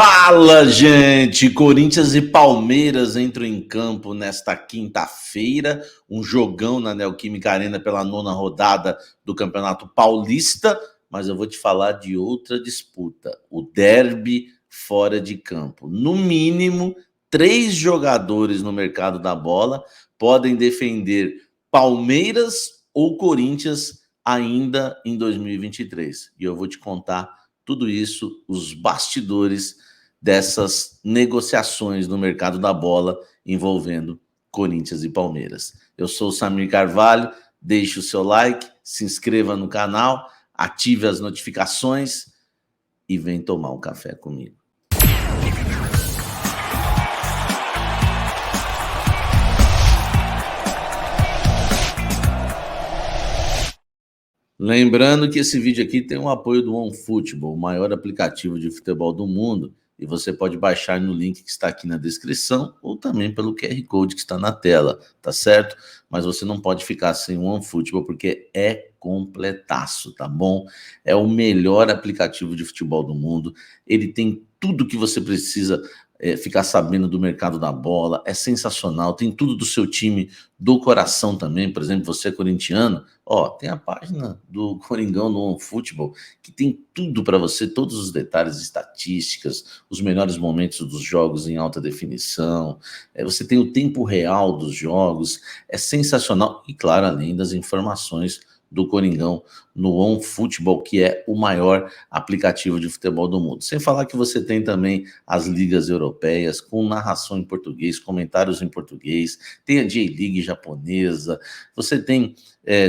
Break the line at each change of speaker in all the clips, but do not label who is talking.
Fala, gente! Corinthians e Palmeiras entram em campo nesta quinta-feira, um jogão na Neoquímica Arena pela 9ª rodada do Campeonato Paulista, mas eu vou te falar de outra disputa, o derby fora de campo. No mínimo, 3 jogadores no mercado da bola podem defender Palmeiras ou Corinthians ainda em 2023. E eu vou te contar tudo isso, os bastidores dessas negociações no mercado da bola envolvendo Corinthians e Palmeiras. Eu sou o Samir Carvalho, deixe o seu like, se inscreva no canal, ative as notificações e vem tomar um café comigo. Lembrando que esse vídeo aqui tem o apoio do OneFootball, o maior aplicativo de futebol do mundo, e você pode baixar no link que está aqui na descrição ou também pelo QR Code que está na tela, tá certo? Mas você não pode ficar sem o OneFootball porque é completaço, tá bom? É o melhor aplicativo de futebol do mundo, ele tem tudo que você precisa ficar sabendo do mercado da bola, é sensacional, tem tudo do seu time, do coração também. Por exemplo, você é corintiano, tem a página do Coringão no OneFootball, que tem tudo para você, todos os detalhes, estatísticas, os melhores momentos dos jogos em alta definição, você tem o tempo real dos jogos, é sensacional, e claro, além das informações do Coringão no OneFootball, que é o maior aplicativo de futebol do mundo. Sem falar que você tem também as ligas europeias, com narração em português, comentários em português, tem a J-League japonesa, você tem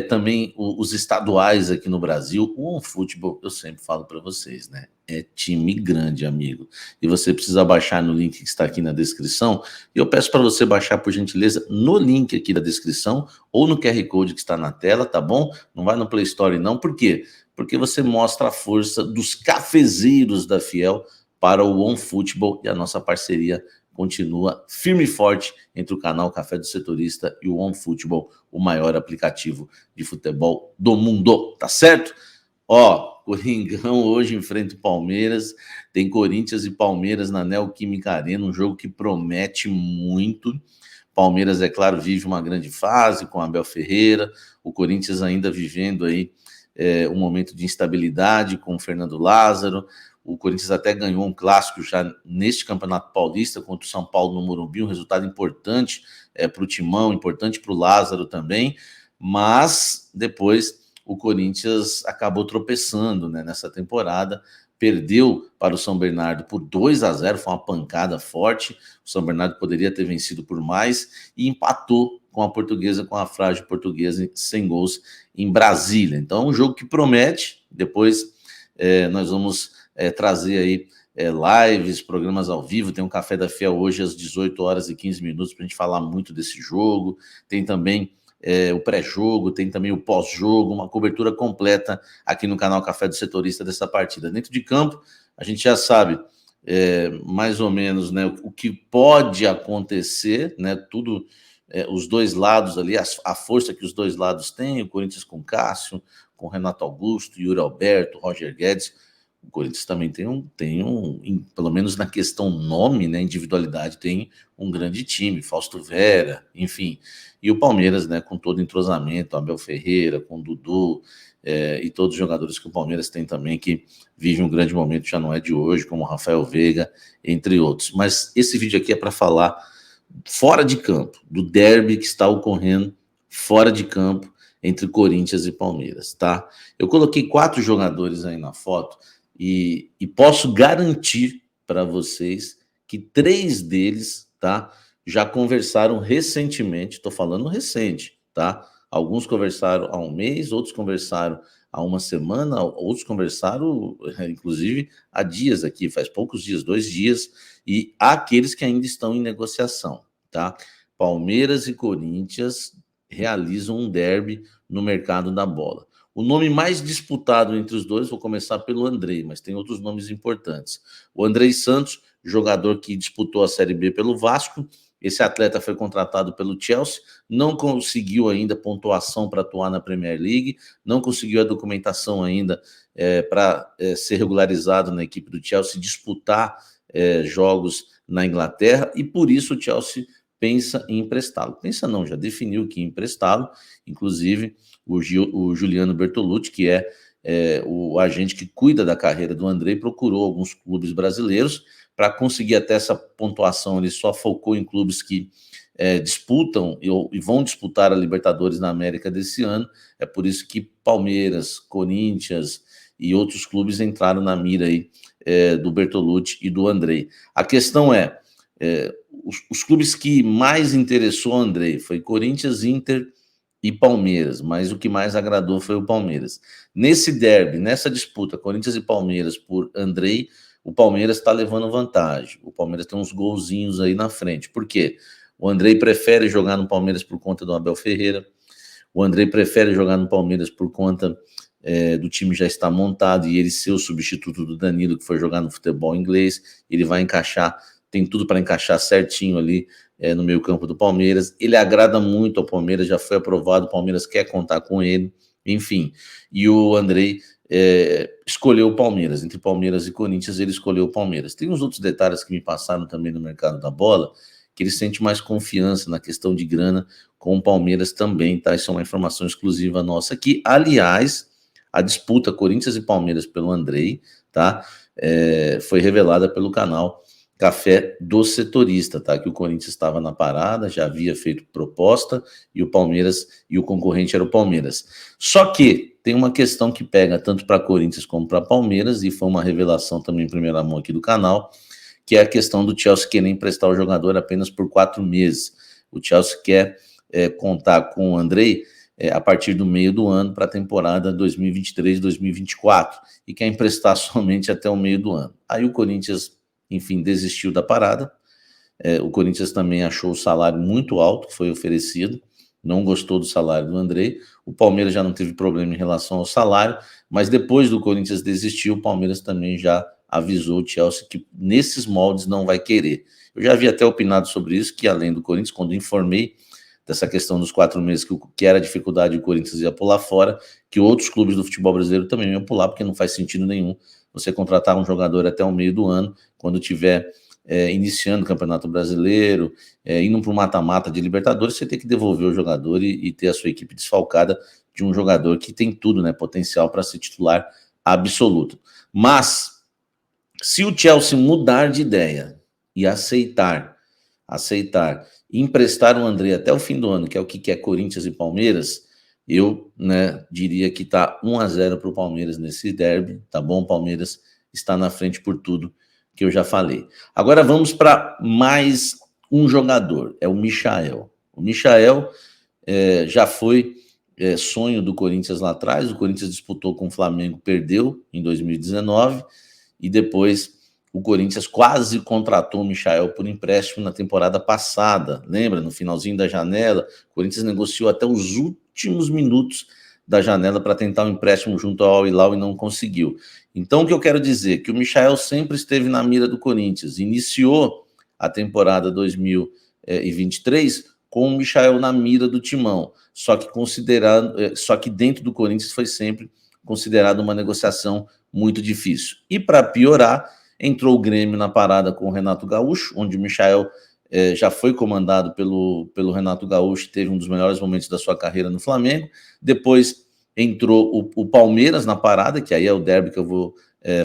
também os estaduais aqui no Brasil. O OneFootball, eu sempre falo para vocês, né? É time grande, amigo. E você precisa baixar no link que está aqui na descrição. E eu peço para você baixar, por gentileza, no link aqui da descrição ou no QR Code que está na tela, tá bom? Não vai no Play Store, não. Por quê? Porque você mostra a força dos cafezeiros da Fiel para o OneFootball, e a nossa parceria continua firme e forte entre o canal Café do Setorista e o OneFootball, o maior aplicativo de futebol do mundo, tá certo? Coringão hoje enfrenta o Palmeiras, tem Corinthians e Palmeiras na Neoquímica Arena, um jogo que promete muito. Palmeiras, é claro, vive uma grande fase com Abel Ferreira, o Corinthians ainda vivendo aí um momento de instabilidade com o Fernando Lázaro. O Corinthians até ganhou um clássico já neste Campeonato Paulista contra o São Paulo no Morumbi, um resultado importante para o Timão, importante para o Lázaro também, mas depois o Corinthians acabou tropeçando, né, nessa temporada, perdeu para o São Bernardo por 2-0, foi uma pancada forte. O São Bernardo poderia ter vencido por mais e empatou com a Portuguesa, com a frágil Portuguesa, sem gols em Brasília. Então é um jogo que promete. Depois nós vamos trazer aí lives, programas ao vivo. Tem um Café da Fiel hoje às 18h15 para a gente falar muito desse jogo. Tem também o pré-jogo, tem também o pós-jogo, uma cobertura completa aqui no canal Café do Setorista dessa partida. Dentro de campo, a gente já sabe mais ou menos, né, o que pode acontecer, né, tudo, os dois lados ali, a força que os dois lados têm, o Corinthians com Cássio, com Renato Augusto, Yuri Alberto, Roger Guedes. O Corinthians também pelo menos na questão nome, né, individualidade, tem um grande time, Fausto Vera, enfim. E o Palmeiras, né, com todo entrosamento, Abel Ferreira, com o Dudu, e todos os jogadores que o Palmeiras tem também, que vivem um grande momento, já não é de hoje, como o Rafael Veiga, entre outros. Mas esse vídeo aqui é para falar fora de campo, do derby que está ocorrendo fora de campo entre Corinthians e Palmeiras, tá? Eu coloquei 4 jogadores aí na foto, e posso garantir para vocês que 3 deles, tá, já conversaram recentemente. Estou falando recente, tá? Alguns conversaram há um mês, outros conversaram há uma semana, outros conversaram, inclusive, há dias aqui, faz poucos dias, 2 dias, e há aqueles que ainda estão em negociação, tá? Palmeiras e Corinthians realizam um derby no mercado da bola. O nome mais disputado entre os dois, vou começar pelo Andrei, mas tem outros nomes importantes. O Andrei Santos, jogador que disputou a Série B pelo Vasco. Esse atleta foi contratado pelo Chelsea, não conseguiu ainda pontuação para atuar na Premier League, não conseguiu a documentação ainda para ser regularizado na equipe do Chelsea, disputar jogos na Inglaterra, e por isso o Chelsea pensa em emprestá-lo. Pensa não, já definiu que ia emprestá-lo, inclusive o Juliano Bertolucci, que é o agente que cuida da carreira do Andrei, procurou alguns clubes brasileiros para conseguir até essa pontuação. Ele só focou em clubes que disputam e vão disputar a Libertadores na América desse ano. É por isso que Palmeiras, Corinthians e outros clubes entraram na mira aí, do Bertolucci e do Andrei. A questão os clubes que mais interessou o Andrei foi Corinthians, Inter e Palmeiras, mas o que mais agradou foi o Palmeiras. Nesse derby, nessa disputa, Corinthians e Palmeiras por Andrei, o Palmeiras está levando vantagem. O Palmeiras tem uns golzinhos aí na frente. Por quê? O Andrei prefere jogar no Palmeiras por conta do Abel Ferreira. O Andrei prefere jogar no Palmeiras por conta do time já estar montado e ele ser o substituto do Danilo, que foi jogar no futebol inglês. Ele vai encaixar, tem tudo para encaixar certinho ali no meio campo do Palmeiras. Ele agrada muito ao Palmeiras, já foi aprovado, o Palmeiras quer contar com ele, enfim. E o Andrei escolheu o Palmeiras. Entre Palmeiras e Corinthians, ele escolheu o Palmeiras. Tem uns outros detalhes que me passaram também no mercado da bola, que ele sente mais confiança na questão de grana com o Palmeiras também, tá? Isso é uma informação exclusiva nossa aqui. Aliás, a disputa Corinthians e Palmeiras pelo Andrei, tá? Foi revelada pelo canal Café do Setorista, tá? Que o Corinthians estava na parada, já havia feito proposta, e o Palmeiras, e o concorrente era o Palmeiras. Só que tem uma questão que pega tanto para Corinthians como para Palmeiras, e foi uma revelação também em primeira mão aqui do canal, que é a questão do Chelsea querer emprestar o jogador apenas por 4 meses. O Chelsea quer contar com o Andrei a partir do meio do ano para a temporada 2023-2024 e quer emprestar somente até o meio do ano. Aí o Corinthians, enfim, desistiu da parada. O Corinthians também achou o salário muito alto que foi oferecido, não gostou do salário do Andrei. O Palmeiras já não teve problema em relação ao salário, mas depois do Corinthians desistir, o Palmeiras também já avisou o Chelsea que nesses moldes não vai querer. Eu já havia até opinado sobre isso, que além do Corinthians, quando informei dessa questão dos 4 meses, que era a dificuldade, o Corinthians ia pular fora, que outros clubes do futebol brasileiro também iam pular, porque não faz sentido nenhum você contratar um jogador até o meio do ano, quando tiver iniciando o Campeonato Brasileiro, indo para o mata-mata de Libertadores, você tem que devolver o jogador e ter a sua equipe desfalcada de um jogador que tem tudo, né, potencial para ser titular absoluto. Mas, se o Chelsea mudar de ideia e aceitar emprestar o Andrei até o fim do ano, que é o que quer Corinthians e Palmeiras, eu diria que está 1-0 para o Palmeiras nesse derby, tá bom? O Palmeiras está na frente por tudo que eu já falei. Agora vamos para mais um jogador, é o Michael. O Michael já foi sonho do Corinthians lá atrás, o Corinthians disputou com o Flamengo, perdeu em 2019, e depois o Corinthians quase contratou o Michael por empréstimo na temporada passada. Lembra? No finalzinho da janela, o Corinthians negociou até os últimos minutos da janela para tentar um empréstimo junto ao Al Hilal e não conseguiu. Então, o que eu quero dizer? Que o Michael sempre esteve na mira do Corinthians. Iniciou a temporada 2023 com o Michael na mira do Timão. Só que dentro do Corinthians foi sempre considerado uma negociação muito difícil. E para piorar, entrou o Grêmio na parada com o Renato Gaúcho, onde o Michael já foi comandado pelo Renato Gaúcho, teve um dos melhores momentos da sua carreira no Flamengo. Depois entrou o Palmeiras na parada, que aí é o derby que eu vou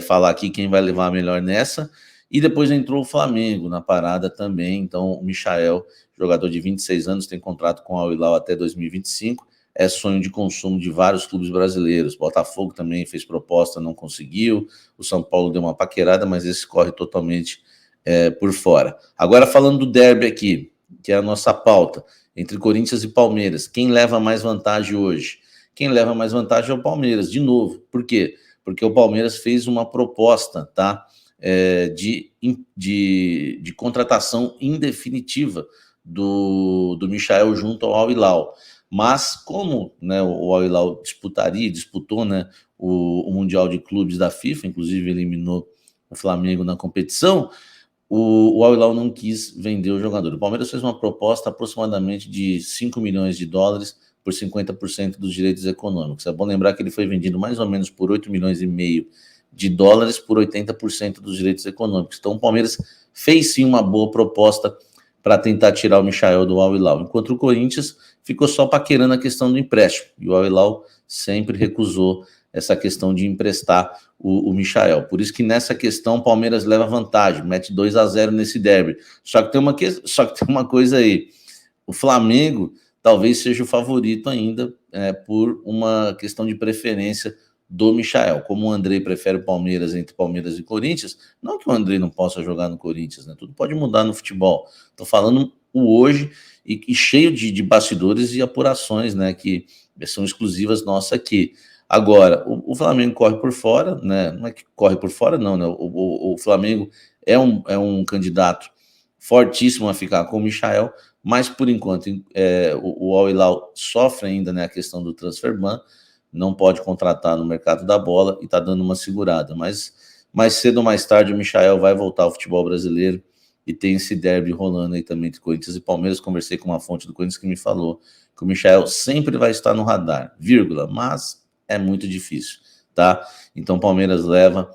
falar aqui, quem vai levar a melhor nessa. E depois entrou o Flamengo na parada também. Então o Michael, jogador de 26 anos, tem contrato com o Al Hilal até 2025. É sonho de consumo de vários clubes brasileiros. Botafogo também fez proposta, não conseguiu. O São Paulo deu uma paquerada, mas esse corre totalmente por fora. Agora falando do derby aqui, que é a nossa pauta, entre Corinthians e Palmeiras. Quem leva mais vantagem hoje? Quem leva mais vantagem é o Palmeiras, de novo. Por quê? Porque o Palmeiras fez uma proposta, tá? De contratação indefinitiva do Michael junto ao Al Hilal. Mas como o Al Hilal disputou o Mundial de Clubes da FIFA, inclusive eliminou o Flamengo na competição, o Al Hilal não quis vender o jogador. O Palmeiras fez uma proposta aproximadamente de 5 milhões de dólares por 50% dos direitos econômicos. É bom lembrar que ele foi vendido mais ou menos por 8 milhões e meio de dólares por 80% dos direitos econômicos. Então o Palmeiras fez sim uma boa proposta para tentar tirar o Michael do Al Hilal, enquanto o Corinthians ficou só paquerando a questão do empréstimo, e o Al Hilal sempre recusou essa questão de emprestar o Michael. Por isso que nessa questão o Palmeiras leva vantagem, mete 2-0 nesse derby. Só que tem uma coisa aí, o Flamengo talvez seja o favorito ainda, por uma questão de preferência do Michael. Como o Andrei prefere o Palmeiras entre Palmeiras e Corinthians, não que o Andrei não possa jogar no Corinthians, né? Tudo pode mudar no futebol. Estou falando o hoje e cheio de bastidores e apurações, né, que são exclusivas nossas aqui. Agora, o Flamengo corre por fora, né? Não é que corre por fora, não, né? O Flamengo é um candidato fortíssimo a ficar com o Michael, mas por enquanto o Al Hilal sofre ainda, né, a questão do transfer ban, não pode contratar no mercado da bola e está dando uma segurada, mas mais cedo ou mais tarde o Michael vai voltar ao futebol brasileiro e tem esse derby rolando aí também entre Corinthians e Palmeiras. Conversei com uma fonte do Corinthians que me falou que o Michael sempre vai estar no radar, vírgula, mas é muito difícil, tá? Então o Palmeiras leva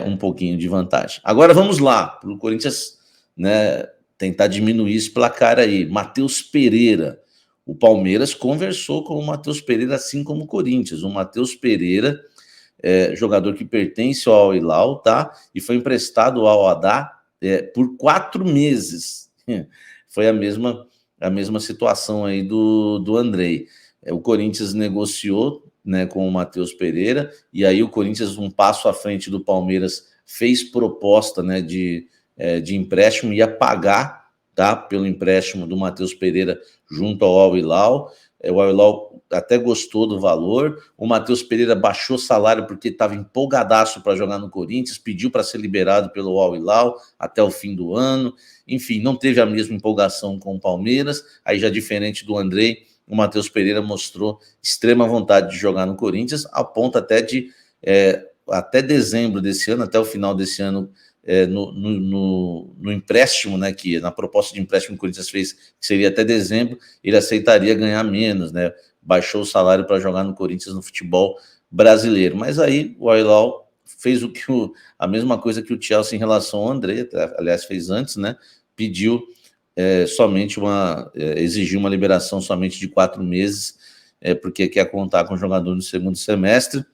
um pouquinho de vantagem. Agora vamos lá, para o Corinthians, né, tentar diminuir esse placar aí. Matheus Pereira. O Palmeiras conversou com o Matheus Pereira, assim como o Corinthians. O Matheus Pereira, jogador que pertence ao Al Hilal, tá? E foi emprestado ao Al-Ahly por 4 meses. Foi a mesma situação aí do Andrei. O Corinthians negociou, né, com o Matheus Pereira, e aí o Corinthians, um passo à frente do Palmeiras, fez proposta, né, de empréstimo, ia pagar, tá, pelo empréstimo do Matheus Pereira junto ao Al Hilal. O Al Hilal até gostou do valor. O Matheus Pereira baixou salário porque estava empolgadaço para jogar no Corinthians, pediu para ser liberado pelo Al Hilal até o fim do ano. Enfim, não teve a mesma empolgação com o Palmeiras. Aí, já diferente do Andrei, o Matheus Pereira mostrou extrema vontade de jogar no Corinthians, a ponto até de, até dezembro desse ano, até o final desse ano, no empréstimo, né, que na proposta de empréstimo que o Corinthians fez, que seria até dezembro, ele aceitaria ganhar menos, né? Baixou o salário para jogar no Corinthians no futebol brasileiro. Mas aí o Al Hilal fez a mesma coisa que o Chelsea em relação ao André, aliás, fez antes, né? Pediu exigiu uma liberação somente de 4 meses, porque quer contar com o jogador no segundo semestre.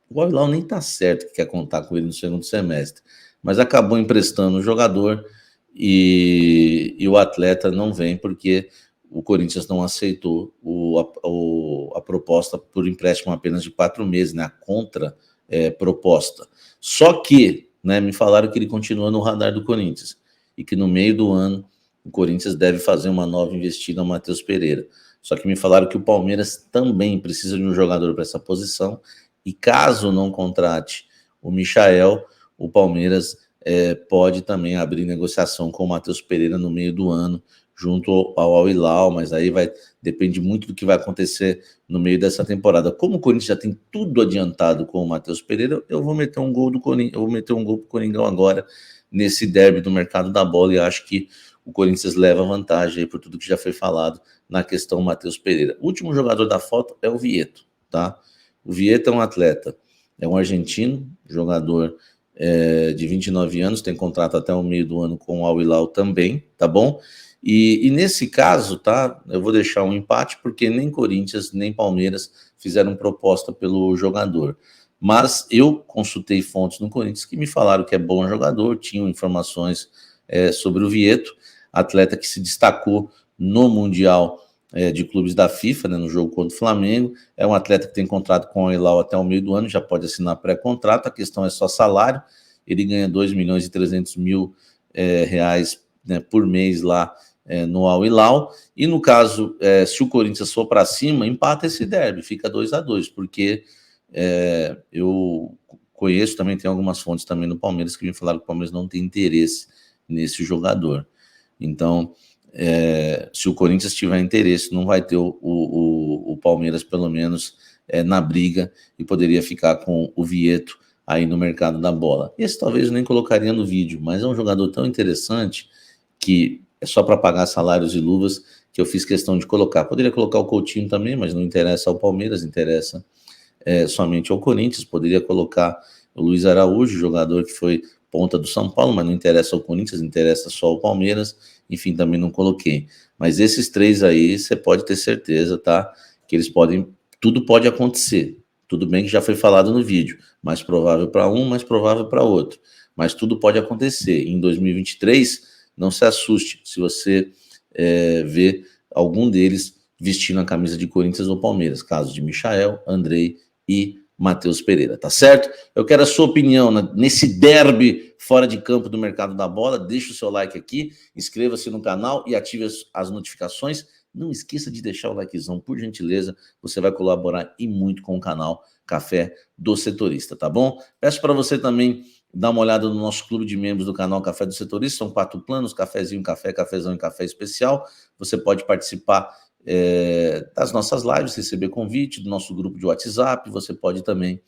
O Al Hilal nem está certo que quer contar com ele no segundo semestre, mas acabou emprestando o jogador e o atleta não vem porque o Corinthians não aceitou a proposta por empréstimo apenas de 4 meses, né, a contra-proposta. Só que, né, me falaram que ele continua no radar do Corinthians e que no meio do ano o Corinthians deve fazer uma nova investida no Matheus Pereira. Só que me falaram que o Palmeiras também precisa de um jogador para essa posição e caso não contrate o Michael, o Palmeiras pode também abrir negociação com o Matheus Pereira no meio do ano, junto ao Al Hilal, mas aí depende muito do que vai acontecer no meio dessa temporada. Como o Corinthians já tem tudo adiantado com o Matheus Pereira, eu vou meter um gol do Corinthians, eu vou meter um gol pro Coringão agora nesse derby do mercado da bola, e acho que o Corinthians leva vantagem aí por tudo que já foi falado na questão Matheus Pereira. O último jogador da foto é o Vieto, tá? O Vieto é um atleta, é um argentino, jogador de 29 anos, tem contrato até o meio do ano com o Al Hilal também, tá bom? E nesse caso, tá, eu vou deixar um empate, porque nem Corinthians, nem Palmeiras fizeram proposta pelo jogador. Mas eu consultei fontes no Corinthians que me falaram que é bom jogador, tinham informações sobre o Vieto, atleta que se destacou no Mundial de clubes da FIFA, né, no jogo contra o Flamengo. É um atleta que tem contrato com o Al Hilal até o meio do ano, já pode assinar pré-contrato, a questão é só salário, ele ganha 2.300.000 reais, né, por mês lá no Al Hilal, e no caso, se o Corinthians for para cima, empata esse derby, fica 2-2, porque eu conheço também, tem algumas fontes também no Palmeiras que me falaram que o Palmeiras não tem interesse nesse jogador. Então, se o Corinthians tiver interesse, não vai ter o Palmeiras, pelo menos, na briga, e poderia ficar com o Vieto aí no mercado da bola. Esse talvez eu nem colocaria no vídeo, mas é um jogador tão interessante que é só para pagar salários e luvas que eu fiz questão de colocar. Poderia colocar o Coutinho também, mas não interessa ao Palmeiras, interessa somente ao Corinthians. Poderia colocar O Luiz Araújo, jogador que foi ponta do São Paulo, mas não interessa ao Corinthians, interessa só ao Palmeiras, enfim, também não coloquei. Mas esses 3 aí, você pode ter certeza, tá? Que eles podem, tudo pode acontecer. Tudo bem que já foi falado no vídeo, mais provável para um, mais provável para outro. Mas tudo pode acontecer. Em 2023, não se assuste se você ver algum deles vestindo a camisa de Corinthians ou Palmeiras. Caso de Michael, Andrei e Matheus Pereira, tá certo? Eu quero a sua opinião nesse derby fora de campo do mercado da bola. Deixa o seu like aqui, inscreva-se no canal e ative as notificações. Não esqueça de deixar o likezão, por gentileza. Você vai colaborar e muito com o canal Café do Setorista, tá bom? Peço para você também dar uma olhada no nosso clube de membros do canal Café do Setorista. São 4 planos, cafezinho, café, cafezão e café especial. Você pode participar das nossas lives, receber convite do nosso grupo de WhatsApp. Você pode também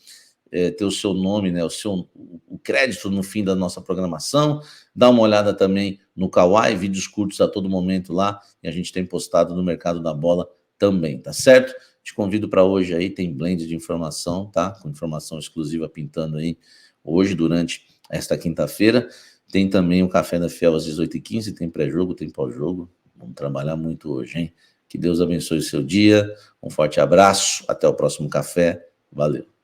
ter o seu nome, né, o crédito no fim da nossa programação. Dá uma olhada também no Kawaii, vídeos curtos a todo momento lá, e a gente tem postado no Mercado da Bola também, tá certo? Te convido para hoje aí, tem blend de informação, tá? Com informação exclusiva pintando aí hoje, durante esta quinta-feira. Tem também o Café da Fiel às 18h15, tem pré-jogo, tem pós-jogo. Vamos trabalhar muito hoje, hein? Que Deus abençoe o seu dia. Um forte abraço. Até o próximo café. Valeu.